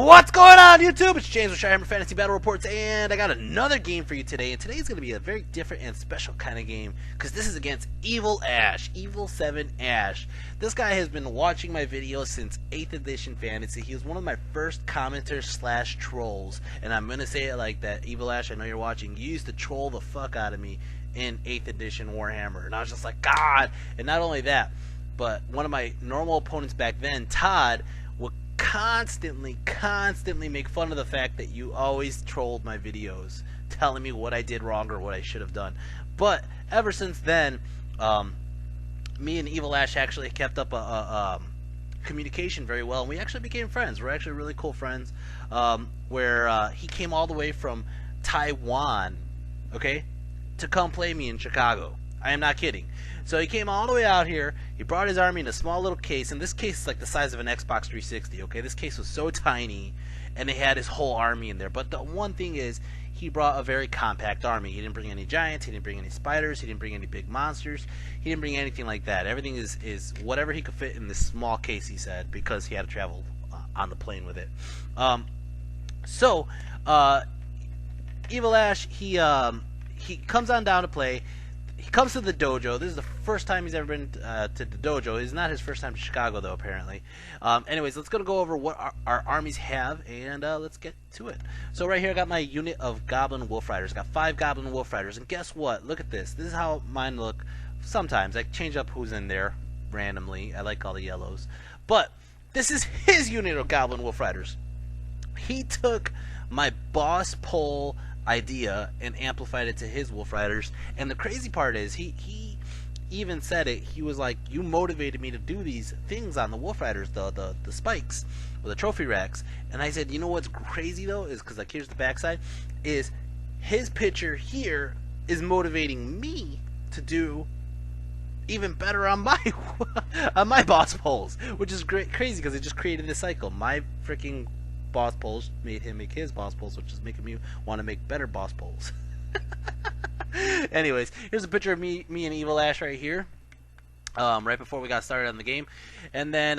What's going on, YouTube? It's James with ChiHammer Fantasy Battle Reports, and I got another game for you today. And today's going to be a very different and special kind of game, because this is against Evil7ash, Evil7ash. This guy has been watching my videos since 8th edition Fantasy. He was one of my first commenters slash trolls, and I'm going to say it like that. Evil7ash, I know you're watching. You used to troll the fuck out of me in 8th edition Warhammer, and I was just like, God! And not only that, but one of my normal opponents back then, Todd, would constantly make fun of the fact that you always trolled my videos, telling me what I did wrong or what I should have done. But ever since then, me and Evil7ash actually kept up a communication very well, and we actually became friends. We're actually really cool friends, where he came all the way from Taiwan, okay, to come play me in Chicago. I am not kidding. So he came all the way out here, he brought his army in a small little case, and this case is like the size of an Xbox 360, okay? This case was so tiny, and they had his whole army in there. But the one thing is, he brought a very compact army. He didn't bring any giants, he didn't bring any spiders, he didn't bring any big monsters, he didn't bring anything like that. Everything is whatever he could fit in this small case, he said, because he had to travel on the plane with it. Evil7ash, he comes on down to play. He comes to the dojo. This is the first time he's ever been to the dojo. It's not his first time to Chicago, though, apparently. Anyways, let's go over what our armies have, and let's get to it. So right here, I got my unit of Goblin Wolf Riders. I got 5 Goblin Wolf Riders, and guess what? Look at this. This is how mine look. Sometimes I change up who's in there randomly. I like all the yellows. But this is his unit of Goblin Wolf Riders. He took my boss pole idea and amplified it to his Wolf Riders, and the crazy part is he even said it. He was like, you motivated me to do these things on the Wolf Riders, the spikes or the trophy racks. And I said, you know what's crazy though, is because like here's the backside, is his picture here is motivating me to do even better on my on my boss poles, which is crazy because it just created this cycle. My freaking boss poles made him make his boss poles, which is making me want to make better boss poles. Anyways, here's a picture of me and Evil7ash right here, right before we got started on the game. And then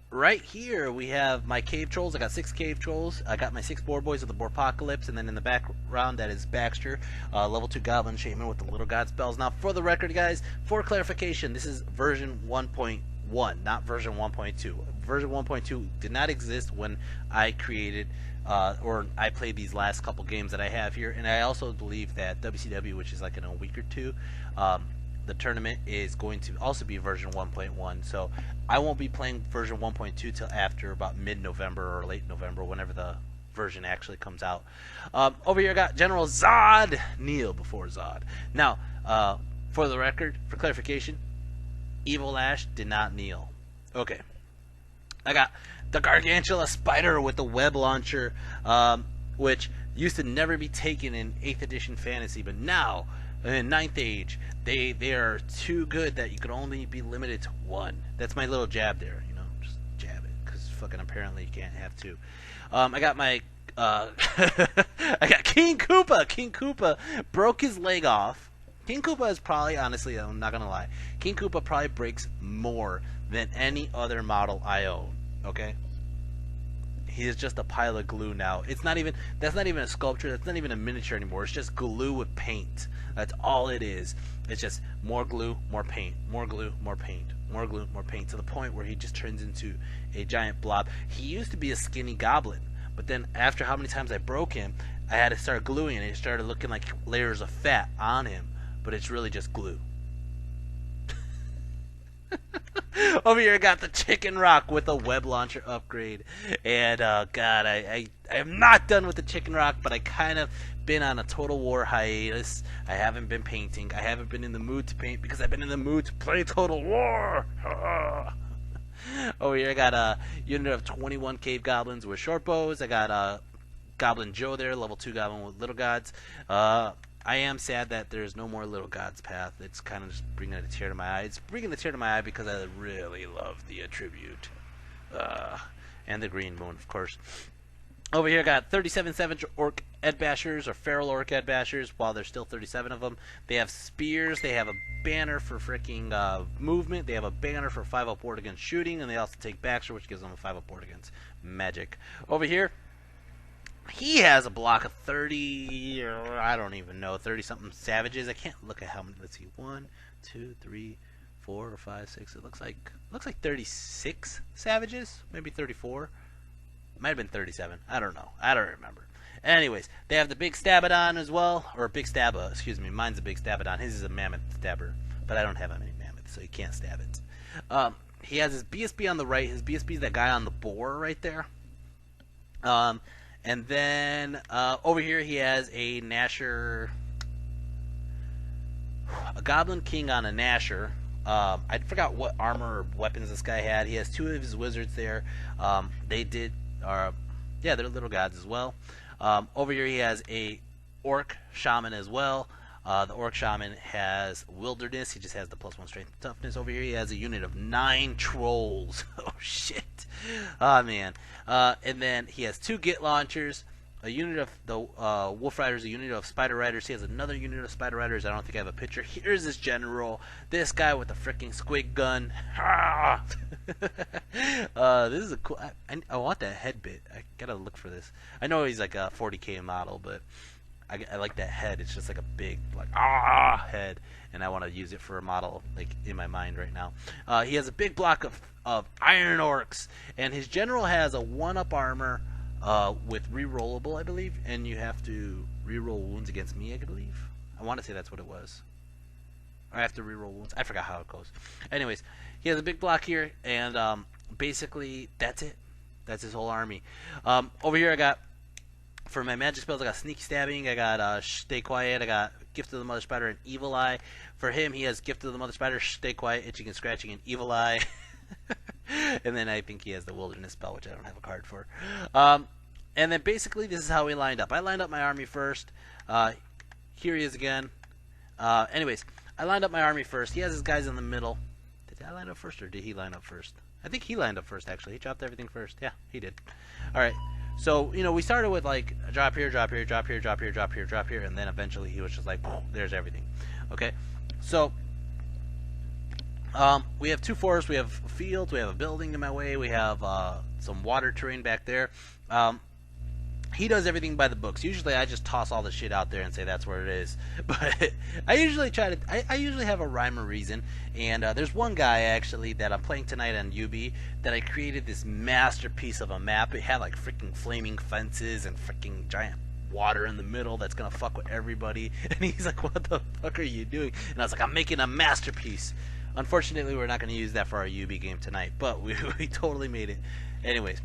right here we have my cave trolls. I got 6 cave trolls. I got my 6 boar boys with the Boarpocalypse, and then in the background that is Baxter, level 2 goblin shaman with the little god spells. Now for the record, guys, for clarification, this is version 1.1, not version 1.2. Version 1.2 did not exist when I created or I played these last couple games that I have here. And I also believe that WCW, which is like in a week or two, the tournament is going to also be version 1.1. So I won't be playing version 1.2 till after about mid-November or late November, whenever the version actually comes out. Over here I got General Zod. Kneel before Zod. Now, for the record, for clarification, Evil7ash did not kneel. Okay. I got the Gargantula Spider with the web launcher, which used to never be taken in 8th edition Fantasy, but now in 9th Age, they are too good that you could only be limited to 1. That's my little jab there, you know, just jab it, because fucking apparently you can't have 2. I got my I got King Koopa. King Koopa broke his leg off. King Koopa is probably, honestly, I'm not gonna lie, King Koopa probably breaks more than any other model I own. Okay, he is just a pile of glue now. It's not even, that's not even a sculpture, that's not even a miniature anymore. It's just glue with paint. That's all it is. It's just more glue, more paint, more glue, more paint, more glue, more paint, to the point where he just turns into a giant blob. He used to be a skinny goblin, but then after how many times I broke him, I had to start gluing it, and it started looking like layers of fat on him, but it's really just glue. Over here I got the Chicken Rock with a web launcher upgrade, and God, I am not done with the Chicken Rock, but I kind of been on a Total War hiatus. I haven't been painting. I haven't been in the mood to paint because I've been in the mood to play Total War. Over here I got a unit of 21 cave goblins with short bows. I got Goblin Joe there, level 2 goblin with little gods. I am sad that there's no more Little Gods path. It's kind of just bringing a tear to my eye. It's bringing a tear to my eye because I really love the attribute. And the green moon, of course. Over here, I got 37 Savage Orc Ed Bashers, or Feral Orc Ed Bashers, while there's still 37 of them. They have spears, they have a banner for freaking movement, they have a banner for 5-up ward against shooting, and they also take Baxter, which gives them a 5-up ward against magic. Over here, he has a block of 30, or I don't even know, 30-something savages. I can't look at how many. Let's see, 1, 2, 3, 4, 5, 6. It looks like 36 savages, maybe 34. Might have been 37. I don't know. I don't remember. Anyways, they have the big Stabadon as well, or big Stabba. Excuse me. Mine's a big Stabadon. His is a mammoth stabber, but I don't have any mammoths, so you can't stab it. He has his BSB on the right. His BSB is that guy on the boar right there. And then over here he has a Nasher, a Goblin King on a Nasher. I forgot what armor or weapons this guy had. He has 2 of his wizards there. Yeah, they're little gods as well. Over here he has a Orc Shaman as well. The Orc Shaman has Wilderness. He just has the +1 strength and toughness. Over here he has a unit of 9 Trolls. Oh shit. Oh man. And then he has 2 Git Launchers. A unit of the Wolf Riders, a unit of Spider Riders. He has another unit of Spider Riders. I don't think I have a picture. Here's his general. This guy with the freaking squig gun. This is a cool. I want that head bit. I gotta look for this. I know he's like a 40k model, but I like that head. It's just like a big head, and I want to use it for a model like in my mind right now. He has a big block of Iron Orcs, and his general has a 1-up armor. With rerollable, I believe, and you have to reroll wounds against me, I believe. I want to say that's what it was. I have to reroll wounds. I forgot how it goes. Anyways, he has a big block here, and basically that's it. That's his whole army. Over here, I got, for my magic spells, I got Sneaky Stabbing, I got Stay Quiet, I got Gift of the Mother Spider, and Evil Eye. For him, he has Gift of the Mother Spider, Stay Quiet, Itching and Scratching, and Evil Eye. And then I think he has the Wilderness spell, which I don't have a card for. And then basically this is how we lined up. I lined up my army first. Here he is again. Anyways, I lined up my army first. He has his guys in the middle. Did I line up first, or did he line up first? I think he lined up first, actually. He dropped everything first. Yeah, he did. Alright, so, you know, we started with, like, drop here, drop here, drop here, drop here, drop here, drop here, and then eventually he was just like, there's everything. Okay, so we have 2 forests, we have fields, we have a building in my way, we have some water terrain back there. He does everything by the books. Usually I just toss all the shit out there and say that's where it is. But I usually I usually have a rhyme or reason. And there's one guy actually that I'm playing tonight on UB that I created this masterpiece of a map. It had like freaking flaming fences and freaking giant water in the middle that's gonna fuck with everybody. And he's like, what the fuck are you doing? And I was like, I'm making a masterpiece. Unfortunately, we're not going to use that for our UB game tonight, but we totally made it. Anyways,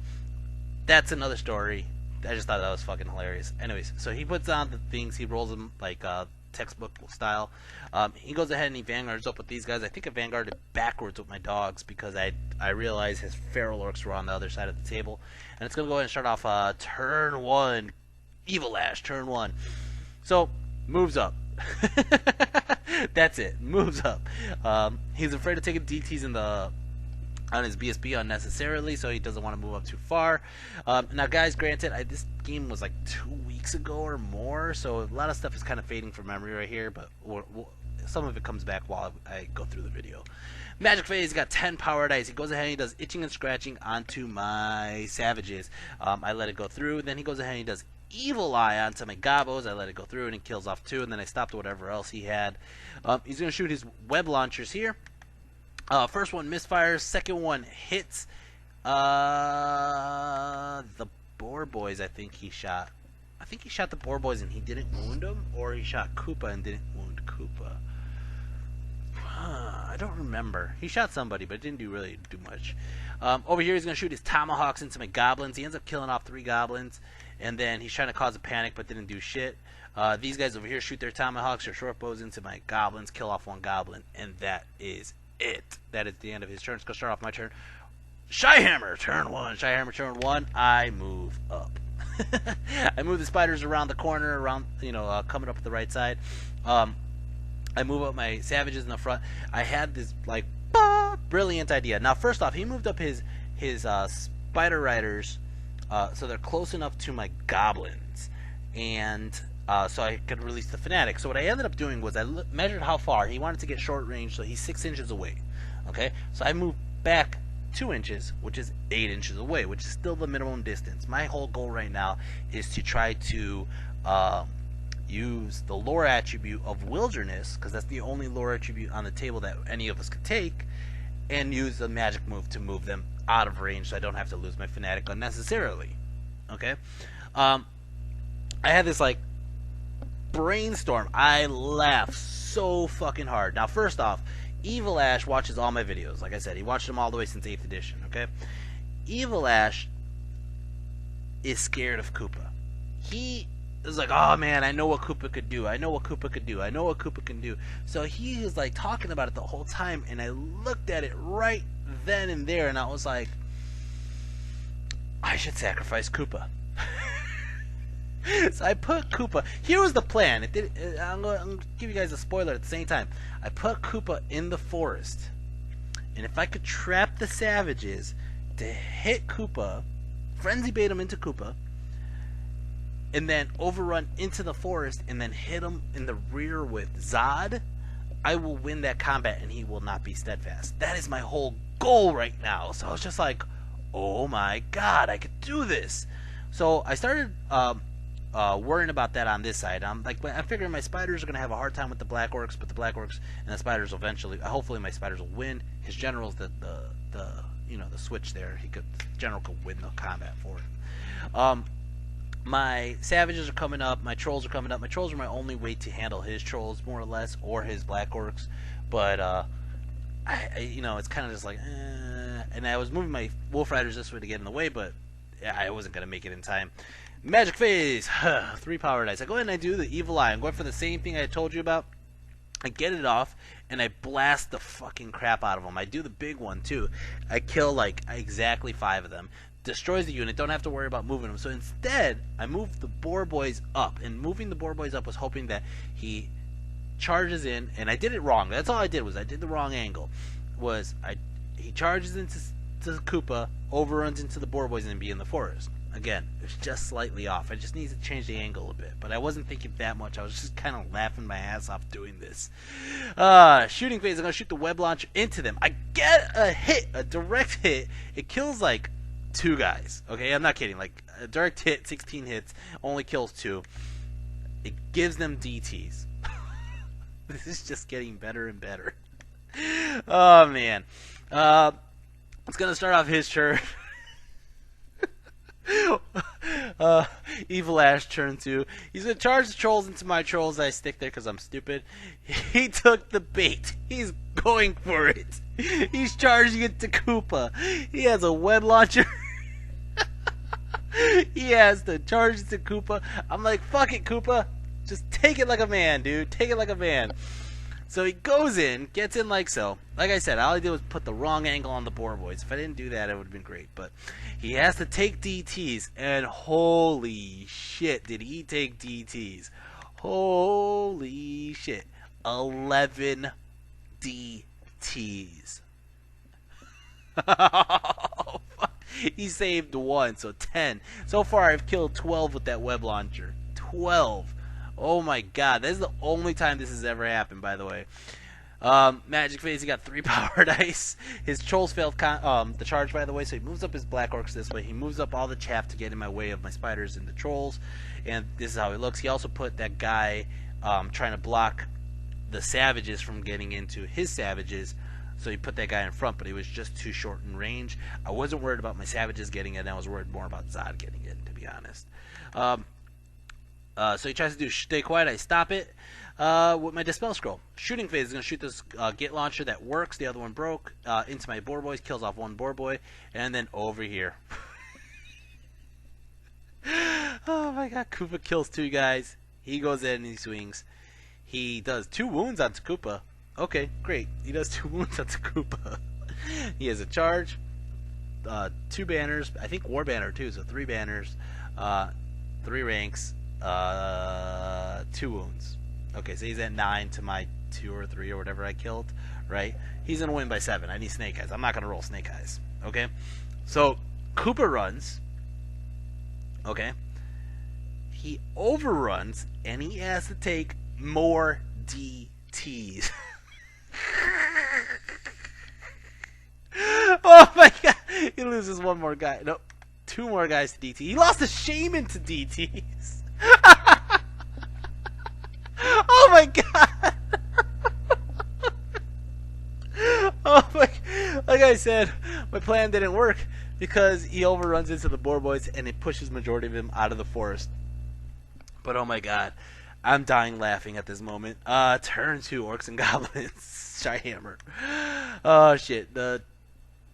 that's another story. I just thought that was fucking hilarious. Anyways, so he puts on the things, he rolls them like textbook style. He goes ahead and he vanguards up with these guys. I think I vanguarded backwards with my dogs because I realized his feral orcs were on the other side of the table. And it's going to go ahead and start off turn 1. Evil7ash, turn 1. So, moves up. That's it. Moves up. He's afraid of taking DTs on his BSB unnecessarily, so he doesn't want to move up too far. Now, guys, granted, this game was like 2 weeks ago or more, so a lot of stuff is kind of fading from memory right here, but some of it comes back while I go through the video. Magic phase, got 10 power dice. He goes ahead and he does itching and scratching onto my savages. I let it go through. Then he goes ahead and he does Evil Eye onto my gobos. I let it go through and he kills off 2, and then I stopped whatever else he had. He's going to shoot his web launchers here. First one misfires, second one hits the Boar Boys. I think he shot the Boar Boys and he didn't wound them, or he shot Koopa and didn't wound Koopa. I don't remember. He shot somebody, but didn't really do much. Over here, he's going to shoot his tomahawks into my goblins. He ends up killing off 3 goblins, and then he's trying to cause a panic, but didn't do shit. These guys over here shoot their tomahawks or short bows into my goblins, kill off 1 goblin, and that is it. That is the end of his turn. It's going to start off my turn. ChiHammer, turn 1. ChiHammer, turn 1. I move up. I move the spiders around the corner, around, coming up the right side. I move up my savages in the front. I had this brilliant idea. Now, first off, he moved up his spider riders So they're close enough to my goblins, and so I could release the fanatic. So what I ended up doing was I measured how far he wanted to get short range, so he's 6 inches away. Okay, so I moved back 2 inches, which is 8 inches away, which is still the minimum distance. My whole goal right now is to try to use the lore attribute of wilderness, because that's the only lore attribute on the table that any of us could take, and use the magic move to move them out of range so I don't have to lose my fanatic unnecessarily. Okay? I had this like brainstorm. I laughed so fucking hard. Now, first off, Evil7ash watches all my videos. Like I said, he watched them all the way since 8th edition. Okay? Evil7ash is scared of Koopa. He is like, oh man, I know what Koopa could do. I know what Koopa could do. I know what Koopa can do. So he is like talking about it the whole time, and I looked at it right then and there, and I was like, I should sacrifice Koopa. So I put Koopa. Here was the plan. I'm going to give you guys a spoiler at the same time. I put Koopa in the forest, and if I could trap the savages to hit Koopa, frenzy bait them into Koopa, and then overrun into the forest and then hit him in the rear with Zod, I will win that combat and he will not be steadfast. That is my whole goal right now. So I was just like, oh my god, I could do this. So I started worrying about that on this side. I'm figuring my spiders are going to have a hard time with the black orcs, but the black orcs and the spiders will eventually, hopefully my spiders will win. His general's the switch there. General could win the combat for him. My savages are coming up. My trolls are coming up. My trolls are my only way to handle his trolls, more or less, or his black orcs. But it's kind of just like, and I was moving my wolf riders this way to get in the way, but I wasn't gonna make it in time. Magic phase, 3 power dice. I go ahead and I do the evil eye. I'm going for the same thing I told you about. I get it off, and I blast the fucking crap out of them. I do the big one too. I kill like exactly 5 of them. Destroys the unit, don't have to worry about moving them. So instead, I moved the boar boys up, and moving the boar boys up was hoping that he charges in, and I did it wrong. That's all I did, was I did the wrong angle. He charges into Koopa, overruns into the boar boys, and then be in the forest. Again, it's just slightly off. I just need to change the angle a bit, but I wasn't thinking that much. I was just kind of laughing my ass off doing this. Shooting phase, I'm going to shoot the web launcher into them. I get a hit, a direct hit. It kills like 2 guys. Okay, I'm not kidding. Like a direct hit, 16 hits, only kills 2. It gives them DTs. This is just getting better and better. Oh man. It's gonna start off his turn. Evil7ash turn 2. He's gonna charge the trolls into my trolls. I stick there because I'm stupid. He took the bait. He's going for it. He's charging it to Koopa. He has a web launcher. He has to charge it to Koopa. I'm like, fuck it, Koopa. Just take it like a man, dude. Take it like a man. So he goes in, gets in like so. Like I said, all I did was put the wrong angle on the boar boys. If I didn't do that, it would have been great. But he has to take DTs, and holy shit, did he take DTs. Holy shit. 11 DTs. Oh, fuck. He saved 1, so 10. So far, I've killed 12 with that web launcher. 12. Oh my god, this is the only time this has ever happened, by the way. Magic phase, he got 3 power dice. His trolls failed the charge, by the way, so he moves up his black orcs this way. He moves up all the chaff to get in my way of my spiders and the trolls, and this is how he looks. He also put that guy trying to block the savages from getting into his savages, so he put that guy in front, but he was just too short in range. I wasn't worried about my savages getting in. I was worried more about Zod getting in, to be honest. So he tries to do stay quiet. I stop it with my dispel scroll. Shooting phase is going to shoot this git launcher that works. The other one broke into my boar boys. Kills off 1 boar boy. And then over here. Oh my god. Koopa kills 2 guys. He goes in and he swings. He does 2 wounds onto Koopa. Okay, great. He does 2 wounds onto Koopa. He has a charge. 2 banners. I think war banner too. So 3 banners. 3 ranks. 2 wounds. Okay, so he's at 9 to my 2 or 3 or whatever I killed, right? He's gonna win by 7. I need snake eyes. I'm not gonna roll snake eyes. Okay, so Koopa runs. Okay? He overruns, and he has to take more DTs. Oh my god! He loses one more guy. Nope. 2 more guys to DT. He lost a shaman to DTs. Oh my god! Oh my! Like I said, my plan didn't work because he overruns into the boar boys and it pushes majority of him out of the forest. But oh my god, I'm dying laughing at this moment. Turn 2 orcs and goblins. ChiHammer. Oh shit!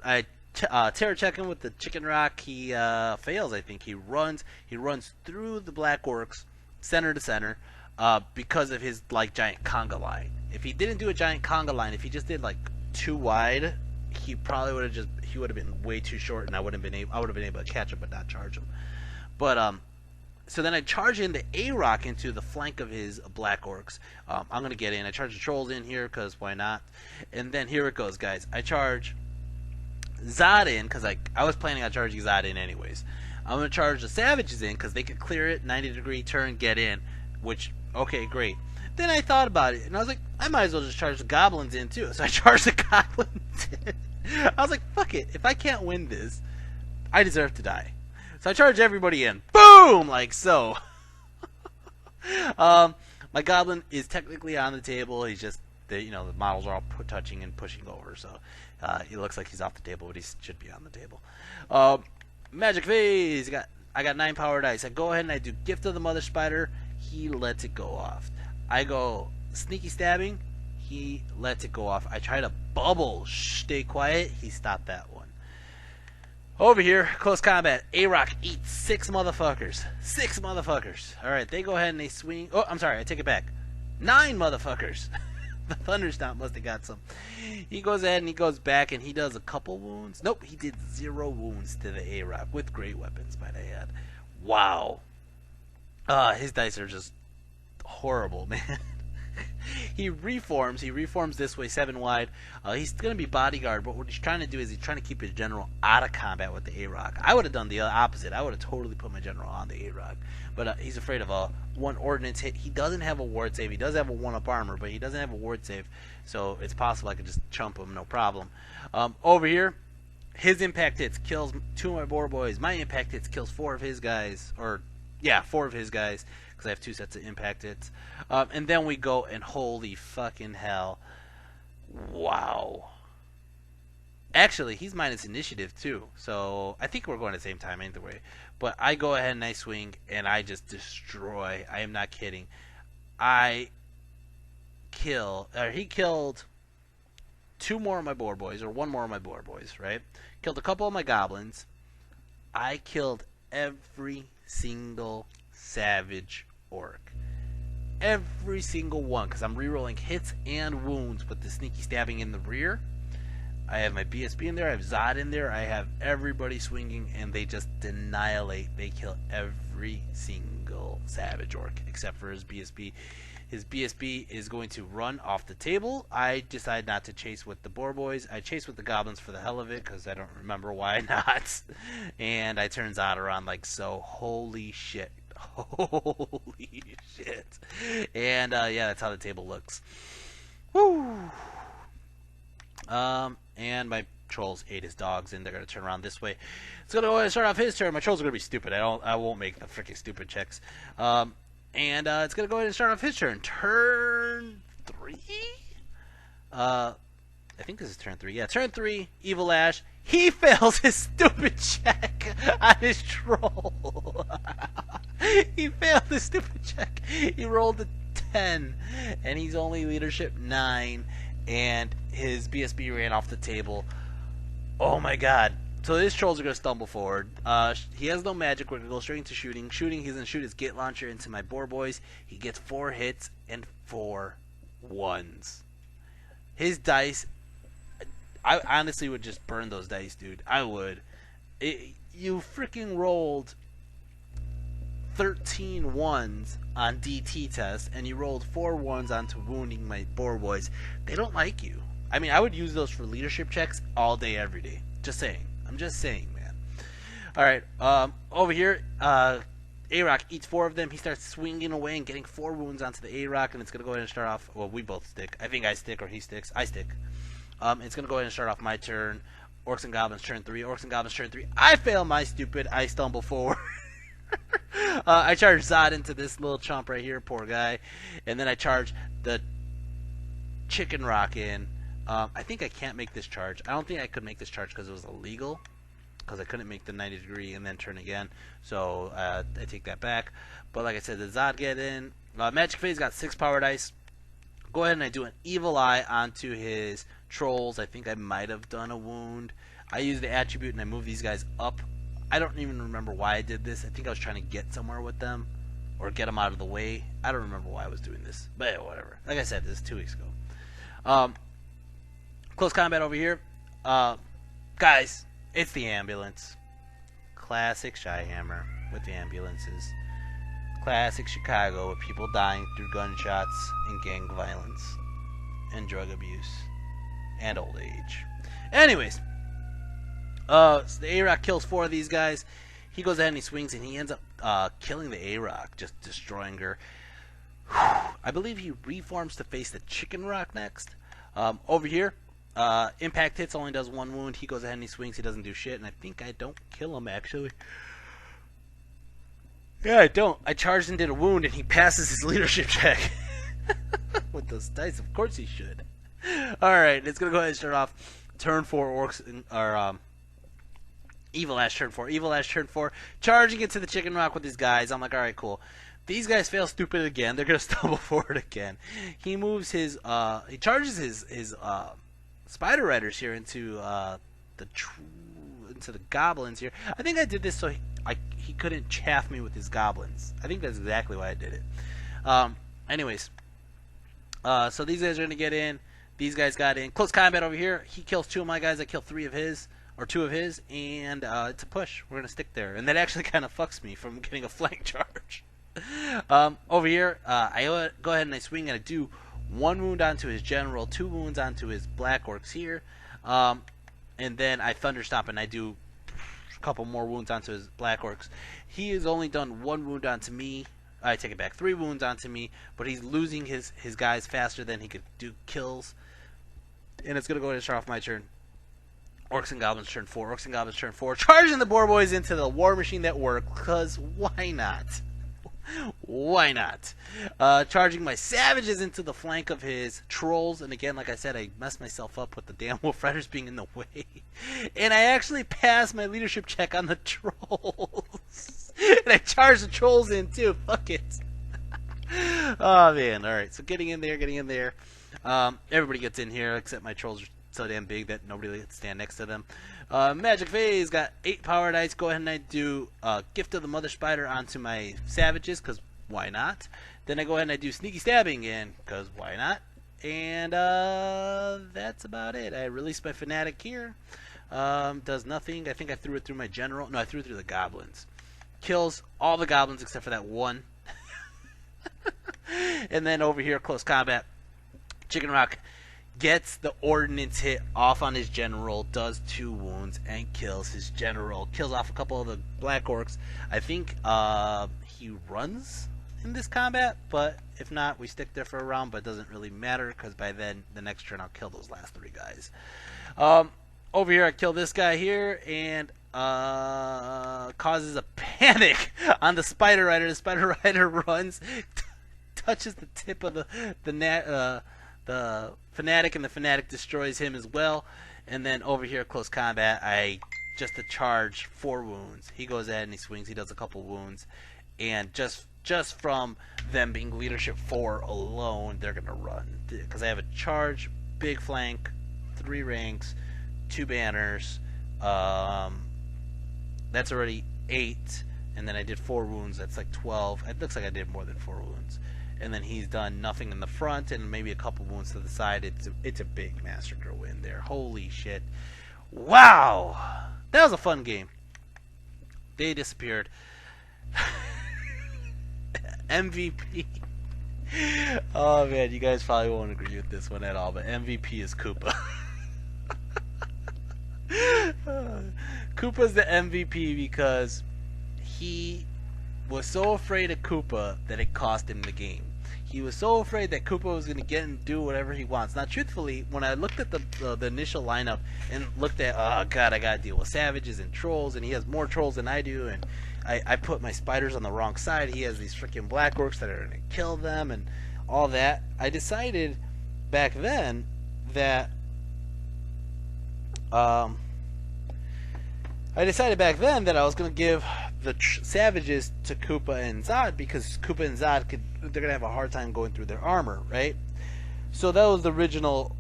I terror check him with the chicken rock. He fails. I think he runs through the black orcs, center to center, because of his like giant conga line. If he didn't do a giant conga line, if he just did like 2 wide, he probably would have been way too short, and I would have been able to catch him but not charge him. But so then I charge in the A-Rock into the flank of his black orcs. I'm gonna get in. I charge the trolls in here because why not? And then here it goes, guys. I charge Zod in because I was planning on charging Zod in anyways. I'm gonna charge the savages in because they could clear it, 90-degree turn, get in. Which okay, great. Then I thought about it and I was like, I might as well just charge the goblins in too. So I charged the goblins in. I was like, fuck it. If I can't win this, I deserve to die. So I charge everybody in. Boom! Like so. My goblin is technically on the table. He's just, the models are all touching and pushing over. So he looks like he's off the table, but he should be on the table. Magic phase. I got 9 power dice. I go ahead and I do Gift of the Mother Spider. He lets it go off. I go Sneaky Stabbing. He lets it go off. I try to bubble. Stay quiet. He stopped that one. Over here, close combat. A-Rock eats 6 motherfuckers. 6 motherfuckers. Alright, they go ahead and they swing. Oh, I'm sorry, I take it back. 9 motherfuckers. The Thunderstomp must have got some. He goes ahead and he goes back and he does a couple wounds. Nope, he did 0 wounds to the A-Rock with great weapons, might I add. Wow. His dice are just horrible, man. He reforms this way 7 wide. He's going to be bodyguard, but what he's trying to do is he's trying to keep his general out of combat with the A-Rock. I would have done the opposite. I would have totally put my general on the A-Rock, but he's afraid of a 1 ordnance hit. He doesn't have a ward save. He does have a 1-up armor, but he doesn't have a ward save, so it's possible I could just chump him, no problem. Over here, his impact hits kills 2 of my boar boys. My impact hits kills 4 of his guys, 4 of his guys, because I have 2 sets of impact hits. And then we go and holy fucking hell. Wow. Actually, he's minus initiative too, so I think we're going at the same time either way. But I go ahead and I swing and I just destroy. I am not kidding. He killed 2 more of my boar boys, or 1 more of my boar boys, right? Killed a couple of my goblins. I killed every single savage orc. Every single one, because I'm rerolling hits and wounds with the sneaky stabbing in the rear. I have my BSB in there, I have Zod in there, I have everybody swinging, and they just annihilate. They kill every single savage orc, except for his BSB. His BSB is going to run off the table. I decide not to chase with the boar boys. I chase with the goblins for the hell of it, because I don't remember why not. And I turn Zod around like so. Holy shit. Holy shit. And yeah, that's how the table looks. Woo. And my trolls ate his dogs, and they're gonna turn around this way. It's gonna go ahead and start off his turn. My trolls are gonna be stupid. I won't make the freaking stupid checks. And it's gonna go ahead and start off his turn. Turn 3. I think this is turn 3. Yeah, turn 3. Evil7ash. He fails his stupid check on his troll. He failed his stupid check. He rolled a 10, and he's only leadership 9, and his BSB ran off the table. Oh my god. So his trolls are going to stumble forward. He has no magic. We're going to go straight into shooting. He's going to shoot his gate launcher into my boar boys. He gets 4 hits and 4 ones. His dice, I honestly would just burn those dice, dude. I would. You freaking rolled 13 ones on DT test, and you rolled 4 ones onto wounding my boar boys. They don't like you. I mean, I would use those for leadership checks all day, every day. Just saying. I'm just saying, man. Alright, over here, A-Rock eats 4 of them. He starts swinging away and getting 4 wounds onto the A-Rock, and it's going to go ahead and start off. Well, we both stick. I think I stick or he sticks. I stick. It's going to go ahead and start off my turn. Orcs and Goblins turn 3. Orcs and Goblins turn 3. I fail my stupid. I stumble forward. I charge Zod into this little chump right here, poor guy. And then I charge the Chicken Rock in. I think I can't make this charge. I don't think I could make this charge because it was illegal. Because I couldn't make the 90 degree and then turn again. So I take that back. But like I said, the Zod get in. Magic Phase got 6 power dice. Go ahead and I do an Evil Eye onto his trolls. I think I might have done a wound. I use the attribute and I move these guys up. I don't even remember why I did this. I think I was trying to get somewhere with them. Or get them out of the way. I don't remember why I was doing this. But yeah, whatever. Like I said, this is 2 weeks ago. Close combat over here. Guys, it's the ambulance. Classic ChiHammer with the ambulances. Classic Chicago with people dying through gunshots and gang violence and drug abuse and old age. Anyways, so the A-Rock kills 4 of these guys. He goes ahead and he swings and he ends up killing the A-Rock, just destroying her. I believe he reforms to face the Chicken Rock next. Over here, impact hits, only does 1 wound. He goes ahead and he swings. He doesn't do shit, and I think I don't kill him, actually. Yeah, I don't. I charged and did a wound, and he passes his leadership check. With those dice, of course he should. Alright, it's going to go ahead and start off. Turn 4 orcs, or Evil7ash turn 4. Evil7ash turn 4. Charging into the Chicken Rock with these guys. I'm like, alright, cool. These guys fail stupid again. They're going to stumble forward again. He moves his, he charges his Spider Riders here into the goblins here. I think I did this so he couldn't chaff me with his goblins. I think that's exactly why I did it. Anyways, so these guys are gonna get in. These guys got in. Close combat over here. He kills 2 of my guys. I kill 3 of his, or 2 of his, and it's a push. We're gonna stick there, and that actually kind of fucks me from getting a flank charge. Over here, I go ahead and I swing and I do 1 wound onto his general, 2 wounds onto his black orcs here, and then I thunderstomp and I do a couple more wounds onto his black orcs. He has only done 1 wound onto me. I take it back, 3 wounds onto me, but he's losing his guys faster than he could do kills. And it's gonna go ahead and start off my turn. Orcs and Goblins turn 4. Orcs and Goblins turn 4. Charging the Boar Boys into the War Machine that worked, because why not? Why not? Charging my Savages into the flank of his Trolls. And again, like I said, I messed myself up with the damn Wolf Riders being in the way. And I actually passed my leadership check on the Trolls. And I charged the Trolls in too. Fuck it. Oh man. Alright, so getting in there. Everybody gets in here except my Trolls are so damn big that nobody can stand next to them. Magic Phase got 8 power dice. Go ahead and I do Gift of the Mother Spider onto my Savages, because why not? Then I go ahead and I do Sneaky Stabbing in, because why not? And that's about it. I release my Fanatic here. Does nothing. I think I threw it through my General. No, I threw it through the Goblins. Kills all the Goblins except for that 1. And then over here, close combat. Chicken Rock gets the ordnance hit off on his general, does 2 wounds, and kills his general. Kills off a couple of the black orcs. I think he runs in this combat, but if not, we stick there for a round, but it doesn't really matter, because by then, the next turn, I'll kill those last 3 guys. Over here, I kill this guy here, and causes a panic on the Spider Rider. The Spider Rider runs, touches the tip of the Fanatic, and the Fanatic destroys him as well. And then over here, close combat, I just to charge 4 wounds. He goes ahead and he swings. He does a couple wounds, and just from them being leadership 4 alone, they're gonna run, because I have a charge, big flank, 3 ranks, 2 banners. That's already 8, and then I did 4 wounds. That's like 12. It looks like I did more than 4 wounds. And then he's done nothing in the front and maybe a couple wounds to the side. It's a big massacre win there. Holy shit. Wow! That was a fun game. They disappeared. MVP. Oh man, you guys probably won't agree with this one at all, but MVP is Koopa. Koopa's the MVP because he was so afraid of Koopa that it cost him the game. He was so afraid that Koopa was going to get and do whatever he wants. Now, truthfully, when I looked at the initial lineup and looked at, oh god, I got to deal with savages and trolls, and he has more trolls than I do, and I put my spiders on the wrong side. He has these freaking black orcs that are going to kill them and all that. I decided back then that I was going to give the savages to Koopa and Zod, because Koopa and Zod they're going to have a hard time going through their armor, right? So that was the original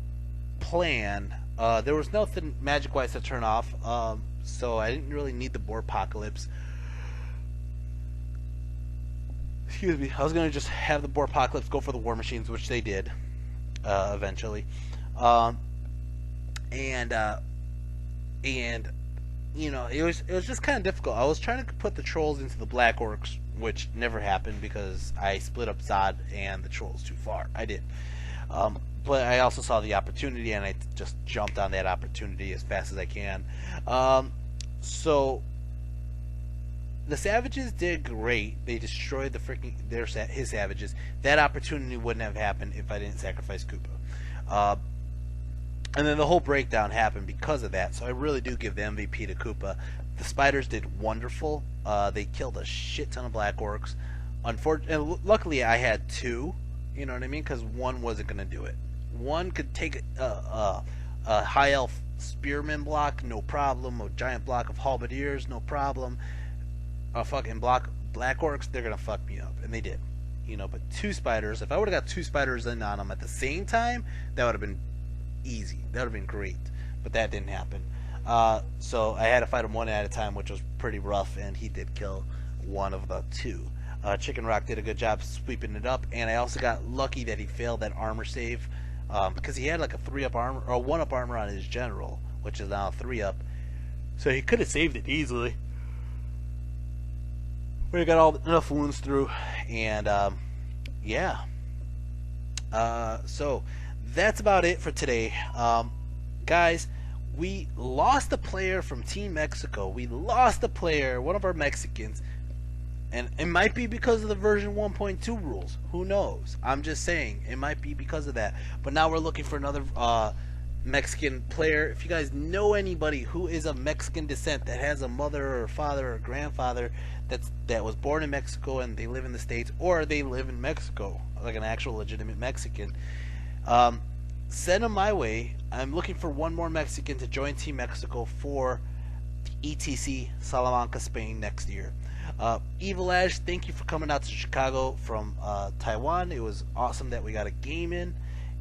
plan. There was nothing magic-wise to turn off, so I didn't really need the Borpocalypse. Excuse me. I was going to just have the Borpocalypse go for the War Machines, which they did eventually. And you know, it was just kind of difficult. I was trying to put the trolls into the black orcs, which never happened because I split up Zod and the trolls too far. I did. But I also saw the opportunity, and I just jumped on that opportunity as fast as I can. So the savages did great. They destroyed his savages. That opportunity wouldn't have happened if I didn't sacrifice Koopa. And then the whole breakdown happened because of that. So I really do give the MVP to Koopa. The spiders did wonderful. They killed a shit ton of black orcs. Unfortunately, luckily I had two. You know what I mean? Because one wasn't going to do it. One could take a high elf spearman block, no problem. A giant block of halberdiers, no problem. A fucking block black orcs, they're going to fuck me up. And they did. You know, but two spiders, if I would have got two spiders in on them at the same time, that would have been easy. That would have been great, but that didn't happen. So I had to fight him one at a time, which was pretty rough, and he did kill one of the two. Chicken Rock did a good job sweeping it up, and I also got lucky that he failed that armor save, because he had like a 3-up armor or a 1-up armor on his general, which is now a 3-up. So he could have saved it easily. We got enough wounds through, and yeah. So that's about it for today. Guys, we lost a player from Team Mexico. We lost a player, one of our Mexicans. And it might be because of the version 1.2 rules. Who knows? I'm just saying. It might be because of that. But now we're looking for another Mexican player. If you guys know anybody who is of Mexican descent that has a mother or father or grandfather that was born in Mexico and they live in the States, or they live in Mexico, like an actual legitimate Mexican, send them my way. I'm looking for one more Mexican to join Team Mexico for the ETC Salamanca, Spain next year. Evil7ash, thank you for coming out to Chicago from Taiwan. It was awesome that we got a game in.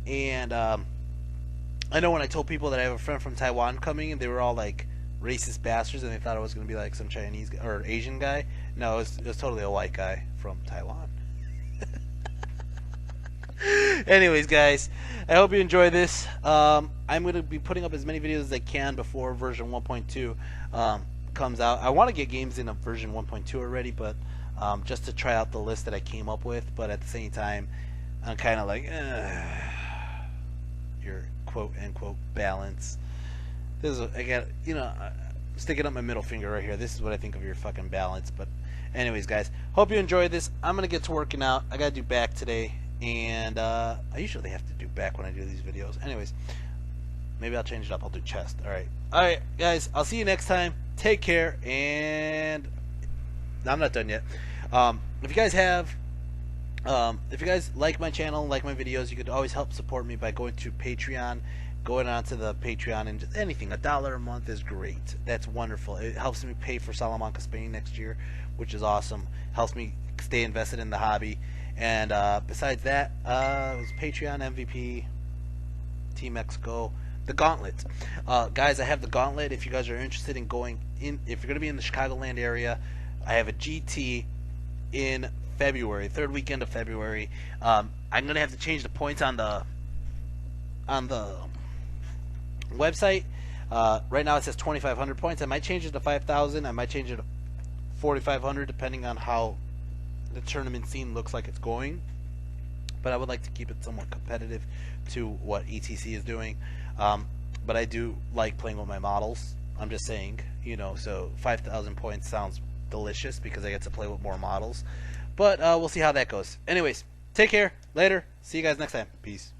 And I know when I told people that I have a friend from Taiwan coming, and they were all like racist bastards, and they thought it was going to be like some Chinese or Asian guy. No, it was totally a white guy from Taiwan. Anyways, guys, I hope you enjoy this. I'm going to be putting up as many videos as I can before version 1.2 comes out. I want to get games in a version 1.2 already, but just to try out the list that I came up with. But at the same time, I'm kind of like, your quote-unquote balance. This is, I got, you know, sticking up my middle finger right here. This is what I think of your fucking balance. But anyways, guys, hope you enjoyed this. I'm going to get to working out. I got to do back today. And I usually have to do back when I do these videos. Anyways, maybe I'll change it up. I'll do chest. Alright, guys, I'll see you next time. Take care, and I'm not done yet. If you guys like my channel, like my videos, you could always help support me by going to Patreon, going onto the Patreon, and just anything. $1 a month is great. That's wonderful. It helps me pay for Salamanca, Spain next year, which is awesome. Helps me stay invested in the hobby. And besides that, it was Patreon, MVP, Team Mexico, the Gauntlet. Guys, I have the Gauntlet. If you guys are interested in going in, if you're going to be in the Chicagoland area, I have a GT in February, third weekend of February. I'm going to have to change the points on the website. Right now it says 2,500 points. I might change it to 5,000. I might change it to 4,500, depending on how the tournament scene looks like it's going, but I would like to keep it somewhat competitive to what ETC is doing. But I do like playing with my models. I'm just saying, you know, so 5,000 points sounds delicious because I get to play with more models. But we'll see how that goes. Anyways, take care. Later. See you guys next time. Peace.